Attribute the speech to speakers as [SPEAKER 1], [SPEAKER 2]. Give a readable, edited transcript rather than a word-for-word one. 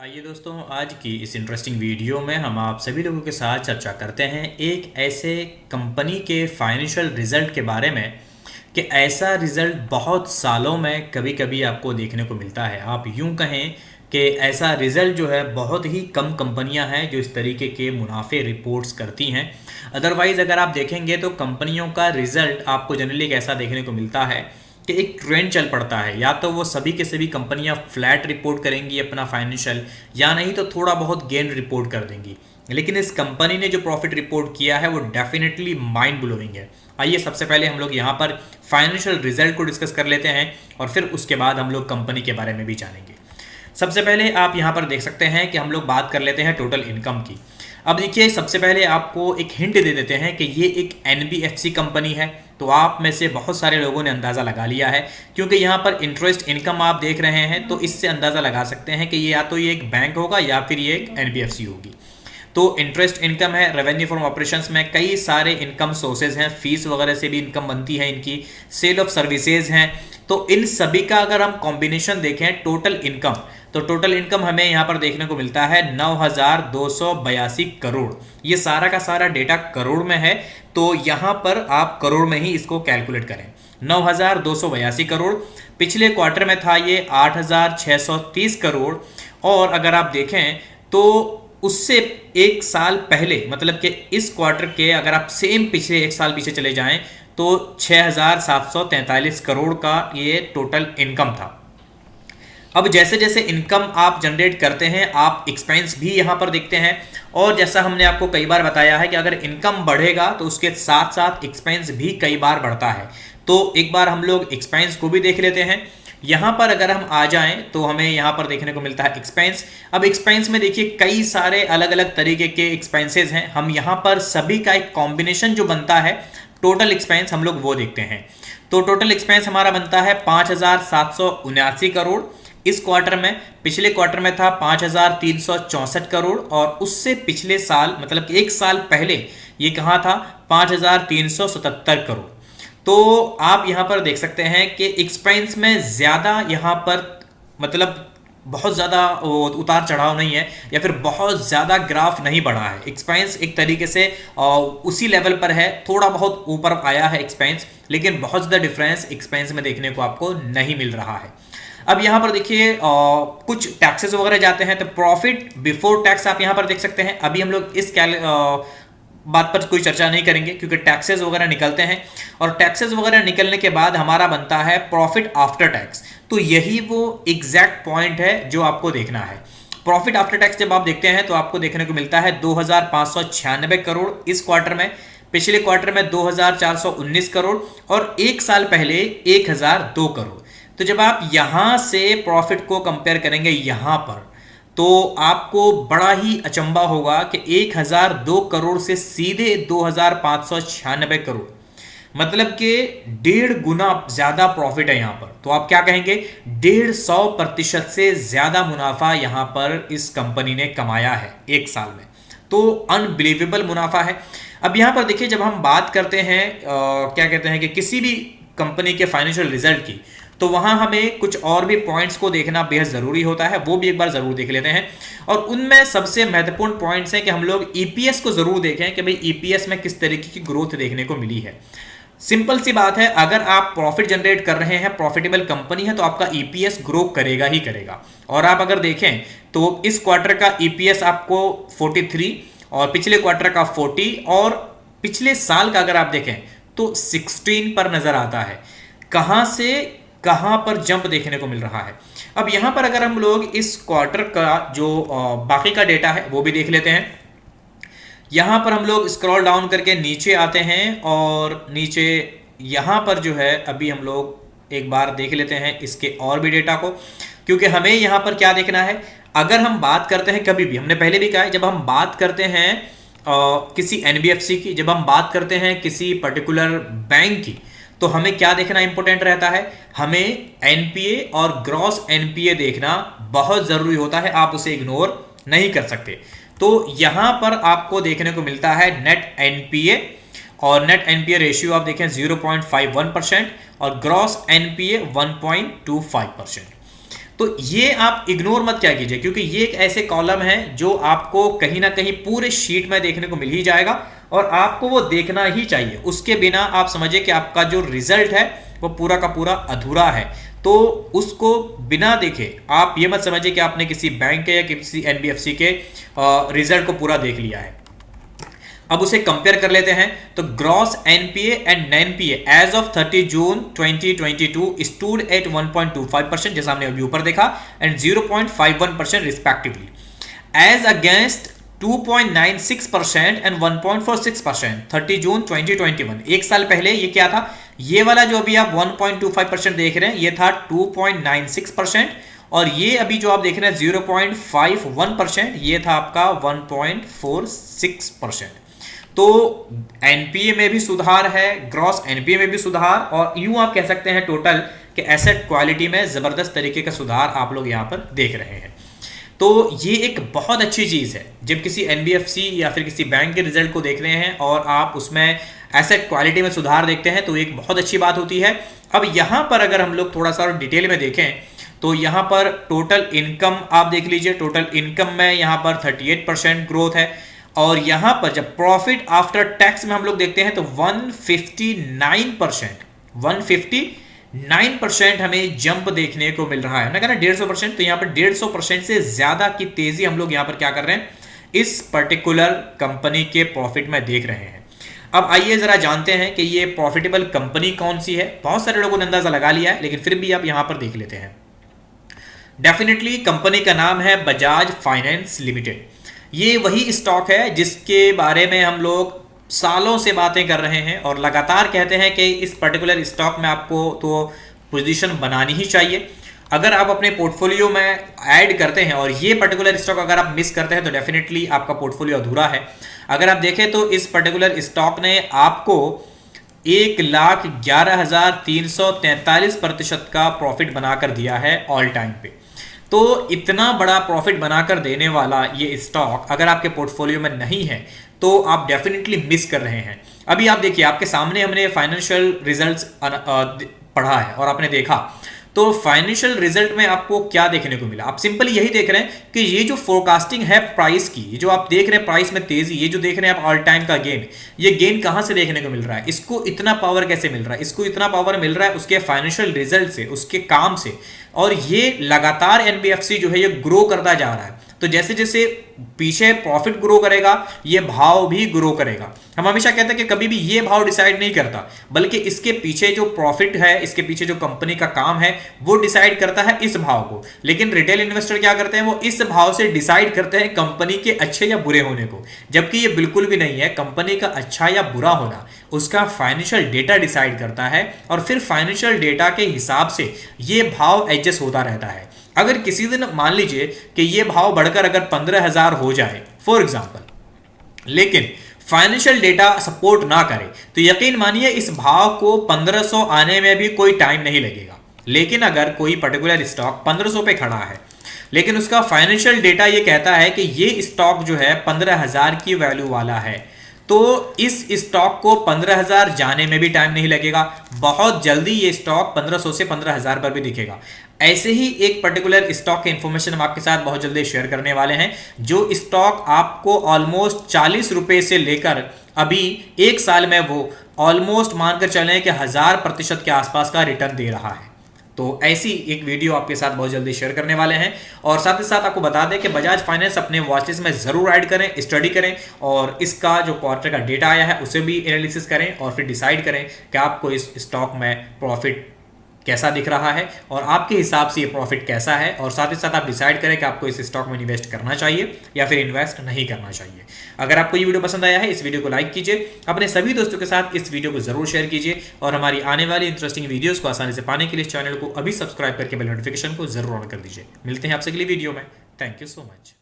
[SPEAKER 1] आइए दोस्तों, आज की इस इंटरेस्टिंग वीडियो में हम आप सभी लोगों के साथ चर्चा करते हैं एक ऐसे कंपनी के फाइनेंशियल रिजल्ट के बारे में कि ऐसा रिजल्ट बहुत सालों में कभी कभी आपको देखने को मिलता है। आप यूं कहें कि ऐसा रिजल्ट जो है बहुत ही कम कंपनियां हैं जो इस तरीके के मुनाफे रिपोर्ट्स करती हैं। अदरवाइज़ अगर आप देखेंगे तो कंपनियों का रिजल्ट आपको जनरली एक ऐसा देखने को मिलता है कि एक ट्रेंड चल पड़ता है, या तो वो सभी के सभी कंपनियां फ्लैट रिपोर्ट करेंगी अपना फाइनेंशियल, या नहीं तो थोड़ा बहुत गेन रिपोर्ट कर देंगी। लेकिन इस कंपनी ने जो प्रॉफिट रिपोर्ट किया है वो डेफिनेटली माइंड ब्लोइंग है। आइए सबसे पहले हम लोग यहाँ पर फाइनेंशियल रिजल्ट को डिस्कस कर लेते हैं और फिर उसके बाद हम लोग कंपनी के बारे में भी जानेंगे। सबसे पहले आप यहाँ पर देख सकते हैं कि हम लोग बात कर लेते हैं टोटल इनकम की। अब देखिए, सबसे पहले आपको एक हिंट दे देते हैं कि ये एक एनबीएफसी कंपनी है। तो आप में से बहुत सारे लोगों ने अंदाज़ा लगा लिया है, क्योंकि यहाँ पर इंटरेस्ट इनकम आप देख रहे हैं तो इससे अंदाज़ा लगा सकते हैं कि ये या तो ये एक बैंक होगा या फिर ये एक एनबीएफसी होगी। तो इंटरेस्ट इनकम है, रेवेन्यू फ्रॉम ऑपरेशंस में कई सारे इनकम सोर्सेज हैं, फीस वगैरह से भी इनकम बनती है इनकी, सेल ऑफ सर्विसेज हैं। तो इन सभी का अगर हम कॉम्बिनेशन देखें टोटल इनकम, तो टोटल इनकम हमें यहाँ पर देखने को मिलता है 9,282 करोड़। ये सारा का सारा डेटा करोड़ में है, तो यहाँ पर आप करोड़ में ही इसको कैलकुलेट करें। 9,282 करोड़, पिछले क्वार्टर में था ये 8,630 करोड़। और अगर आप देखें तो उससे एक साल पहले, मतलब कि इस क्वार्टर के अगर आप सेम पिछले एक साल पीछे चले जाएं तो 6,743 करोड़ का ये टोटल इनकम था। अब जैसे जैसे इनकम आप जनरेट करते हैं आप एक्सपेंस भी यहाँ पर देखते हैं, और जैसा हमने आपको कई बार बताया है कि अगर इनकम बढ़ेगा तो उसके साथ साथ एक्सपेंस भी कई बार बढ़ता है। तो एक बार हम लोग एक्सपेंस को भी देख लेते हैं। यहाँ पर अगर हम आ जाएं तो हमें यहाँ पर देखने को मिलता है एक्सपेंस। अब एक्सपेंस में देखिए कई सारे अलग अलग तरीके के एक्सपेंसेस हैं। हम यहाँ पर सभी का एक कॉम्बिनेशन जो बनता है टोटल एक्सपेंस, हम लोग वो देखते हैं। तो टोटल एक्सपेंस हमारा बनता है 5,779 करोड़ इस क्वार्टर में। पिछले क्वार्टर में था 5,364 करोड़, और उससे पिछले साल मतलब कि एक साल पहले ये कहाँ था, 5,377 करोड़। तो आप यहाँ पर देख सकते हैं कि एक्सपेंस में ज़्यादा यहाँ पर मतलब बहुत ज़्यादा उतार चढ़ाव नहीं है, या फिर बहुत ज़्यादा ग्राफ नहीं बढ़ा है। एक्सपेंस एक तरीके से उसी लेवल पर है, थोड़ा बहुत ऊपर आया है एक्सपेंस, लेकिन बहुत ज़्यादा डिफरेंस एक्सपेंस में देखने को आपको नहीं मिल रहा है। अब यहाँ पर देखिए कुछ टैक्सेस वगैरह जाते हैं, तो प्रॉफिट बिफोर टैक्स आप यहाँ पर देख सकते हैं। अभी हम लोग इस बात पर कोई चर्चा नहीं करेंगे क्योंकि टैक्सेस वगैरह निकलते हैं, और टैक्सेस वगैरह निकलने के बाद हमारा बनता है प्रॉफिट आफ्टर टैक्स। तो यही वो एग्जैक्ट पॉइंट है जो आपको देखना है। प्रॉफिट आफ्टर टैक्स जब आप देखते हैं तो आपको देखने को मिलता है 2,596 करोड़ इस क्वार्टर में। पिछले क्वार्टर में 2,419 करोड़, और एक साल पहले 1,002 करोड़। तो जब आप यहां से प्रॉफिट को कंपेयर करेंगे यहां पर, तो आपको बड़ा ही अचंबा होगा कि 1,002 करोड़ से सीधे 2,596 करोड़, मतलब कि 1.5 गुना ज्यादा प्रॉफिट है यहां पर। तो आप क्या कहेंगे, 150% से ज्यादा मुनाफा यहां पर इस कंपनी ने कमाया है एक साल में। तो अनबिलीवेबल मुनाफा है। अब यहां पर देखिए, जब हम बात करते हैं क्या कहते हैं कि किसी भी कंपनी के फाइनेंशियल रिजल्ट की, तो वहां हमें कुछ और भी पॉइंट्स को देखना बेहद जरूरी होता है, वो भी एक बार जरूर देख लेते हैं। और उनमें सबसे महत्वपूर्ण पॉइंट्स हैं कि हम लोग ईपीएस को जरूर देखें कि भाई ईपीएस में किस तरीके की ग्रोथ देखने को मिली है। सिंपल सी बात है, अगर आप प्रॉफिट जनरेट कर रहे हैं, प्रॉफिटेबल कंपनी है, तो आपका ईपीएस ग्रो करेगा ही करेगा। और आप अगर देखें तो इस क्वार्टर का ईपीएस आपको 43, और पिछले क्वार्टर का 40, और पिछले साल का अगर आप देखें तो 16 पर नजर आता है। कहां से कहां पर जंप देखने को मिल रहा है। अब यहां पर अगर हम लोग इस क्वार्टर का जो बाकी का डेटा है वो भी देख लेते हैं। यहां पर हम लोग स्क्रॉल डाउन करके नीचे आते हैं, और नीचे यहां पर जो है अभी हम लोग एक बार देख लेते हैं इसके और भी डेटा को, क्योंकि हमें यहां पर क्या देखना है। अगर हम बात करते हैं, कभी भी हमने पहले भी कहा है, जब हम बात करते हैं किसी एनबीएफसी की, जब हम बात करते हैं किसी पर्टिकुलर बैंक की, तो हमें क्या देखना इंपॉर्टेंट रहता है, हमें एनपीए और ग्रॉस एनपीए देखना बहुत जरूरी होता है। आप उसे इग्नोर नहीं कर सकते। तो यहां पर आपको देखने को मिलता है नेट एनपीए, और नेट एनपीए रेशियो आप देखें 0.51%, और ग्रॉस एनपीए 1.25%। तो ये आप इग्नोर मत क्या कीजिए, क्योंकि ये एक ऐसे कॉलम है जो आपको कहीं ना कहीं पूरे शीट में देखने को मिल ही जाएगा और आपको वो देखना ही चाहिए। उसके बिना आप समझिए कि आपका जो रिजल्ट है वो पूरा का पूरा अधूरा है। तो उसको बिना देखे आप ये मत समझिए कि आपने किसी बैंक के या किसी एनबीएफसी के रिजल्ट को पूरा देख लिया है। अब उसे कंपेयर कर लेते हैं। तो gross NPA and NPA as of 30 June 2022 stood at 1.25%, जैसा हमने अभी ऊपर देखा, and 0.51% respectively, as against 2.96% and 1.46% 30 June 2021। एक साल पहले ये क्या था, ये वाला जो अभी आप 1.25% देख रहे हैं ये था 2.96%, और ये अभी जो आप देख रहे हैं 0.51% ये था आपका 1.46%। तो एनपीए में भी सुधार है, ग्रॉस एनपीए में भी सुधार, और यूं आप कह सकते हैं टोटल कि एसेट क्वालिटी में जबरदस्त तरीके का सुधार आप लोग यहां पर देख रहे हैं। तो ये एक बहुत अच्छी चीज है जब किसी एनबीएफसी या फिर किसी बैंक के रिजल्ट को देख रहे हैं और आप उसमें एसेट क्वालिटी में सुधार देखते हैं तो एक बहुत अच्छी बात होती है। अब यहां पर अगर हम लोग थोड़ा सा और डिटेल में देखें तो यहां पर टोटल इनकम आप देख लीजिए, टोटल इनकम में यहां पर 38% ग्रोथ है, और यहां पर जब प्रॉफिट आफ्टर टैक्स में हम लोग देखते हैं तो 159% हमें जंप देखने को मिल रहा है ना, कहना 150%। तो यहां पर 150% से ज्यादा की तेजी हम लोग यहां पर क्या कर रहे हैं, इस पर्टिकुलर कंपनी के प्रॉफिट में देख रहे हैं। अब आइए जरा जानते हैं कि ये प्रॉफिटेबल कंपनी कौन सी है। बहुत सारे लोगों ने अंदाजा लगा लिया है, लेकिन फिर भी आप यहां पर देख लेते हैं। डेफिनेटली कंपनी का नाम है बजाज फाइनेंस लिमिटेड। ये वही स्टॉक है जिसके बारे में हम लोग सालों से बातें कर रहे हैं और लगातार कहते हैं कि इस पर्टिकुलर स्टॉक में आपको तो पोजीशन बनानी ही चाहिए। अगर आप अपने पोर्टफोलियो में ऐड करते हैं और ये पर्टिकुलर स्टॉक अगर आप मिस करते हैं तो डेफिनेटली आपका पोर्टफोलियो अधूरा है। अगर आप देखें तो इस पर्टिकुलर स्टॉक ने आपको 1,11,343% का प्रॉफिट बनाकर दिया है ऑल टाइम पे। तो इतना बड़ा प्रॉफिट बनाकर देने वाला ये स्टॉक अगर आपके पोर्टफोलियो में नहीं है तो आप डेफिनेटली मिस कर रहे हैं। अभी आप देखिए, आपके सामने हमने फाइनेंशियल रिजल्ट्स पढ़ा है और आपने देखा तो फाइनेंशियल रिजल्ट में आपको क्या देखने को मिला। आप सिंपली यही देख रहे हैं कि ये जो फोरकास्टिंग है प्राइस की, जो आप देख रहे हैं प्राइस में तेजी, ये जो देख रहे हैं आप ऑल टाइम का गेन, ये गेन कहां से देखने को मिल रहा है, इसको इतना पावर कैसे मिल रहा है, इसको इतना पावर मिल रहा है उसके फाइनेंशियल रिजल्ट से, उसके काम से। और ये लगातार एनबीएफसी जो है ये ग्रो करता जा रहा है। तो जैसे जैसे पीछे प्रॉफिट ग्रो करेगा ये भाव भी ग्रो करेगा। हम हमेशा कहते हैं कि कभी भी ये भाव डिसाइड नहीं करता, बल्कि इसके पीछे जो प्रॉफिट है, इसके पीछे जो कंपनी का काम है वो डिसाइड करता है इस भाव को। लेकिन रिटेल इन्वेस्टर क्या करते हैं, वो इस भाव से डिसाइड करते हैं कंपनी के अच्छे या बुरे होने को, जबकि ये बिल्कुल भी नहीं है। कंपनी का अच्छा या बुरा होना उसका फाइनेंशियल डेटा डिसाइड करता है और फिर फाइनेंशियल डेटा के हिसाब से ये भाव एडजस्ट होता रहता है। अगर किसी दिन मान लीजिए कि ये भाव बढ़कर अगर 15,000 हो जाए फॉर एग्जांपल, लेकिन फाइनेंशियल डेटा सपोर्ट ना करे तो यकीन मानिए इस भाव को 1500 आने में भी कोई टाइम नहीं लगेगा। लेकिन अगर कोई पर्टिकुलर स्टॉक 1500 पे खड़ा है लेकिन उसका फाइनेंशियल डेटा ये कहता है कि ये स्टॉक जो है 15,000 की वैल्यू वाला है, तो इस स्टॉक को 15,000 जाने में भी टाइम नहीं लगेगा। बहुत जल्दी ये स्टॉक 1500 से 15,000 पर भी दिखेगा। ऐसे ही एक पर्टिकुलर स्टॉक की इंफॉर्मेशन हम आपके साथ बहुत जल्दी शेयर करने वाले हैं, जो स्टॉक आपको ऑलमोस्ट 40 रुपए से लेकर अभी एक साल में वो ऑलमोस्ट मानकर चलें कि 1000% के आसपास का रिटर्न दे रहा है। तो ऐसी एक वीडियो आपके साथ बहुत जल्दी शेयर करने वाले हैं। और साथ ही साथ आपको बता दें कि बजाज फाइनेंस अपने वॉचलिस्ट में जरूर ऐड करें, स्टडी करें और इसका जो क्वार्टर का डेटा आया है उसे भी एनालिसिस करें और फिर डिसाइड करें कि आपको इस स्टॉक में प्रॉफिट कैसा दिख रहा है और आपके हिसाब से ये प्रॉफिट कैसा है। और साथ ही साथ आप डिसाइड करें कि आपको इस स्टॉक में इन्वेस्ट करना चाहिए या फिर इन्वेस्ट नहीं करना चाहिए। अगर आपको ये वीडियो पसंद आया है इस वीडियो को लाइक कीजिए, अपने सभी दोस्तों के साथ इस वीडियो को जरूर शेयर कीजिए और हमारी आने वाली इंटरेस्टिंग वीडियोस को आसानी से पाने के लिए इस चैनल को अभी सब्सक्राइब करके बेल नोटिफिकेशन को जरूर ऑन कर दीजिए। मिलते हैं आपसे अगली वीडियो में। Thank you so much.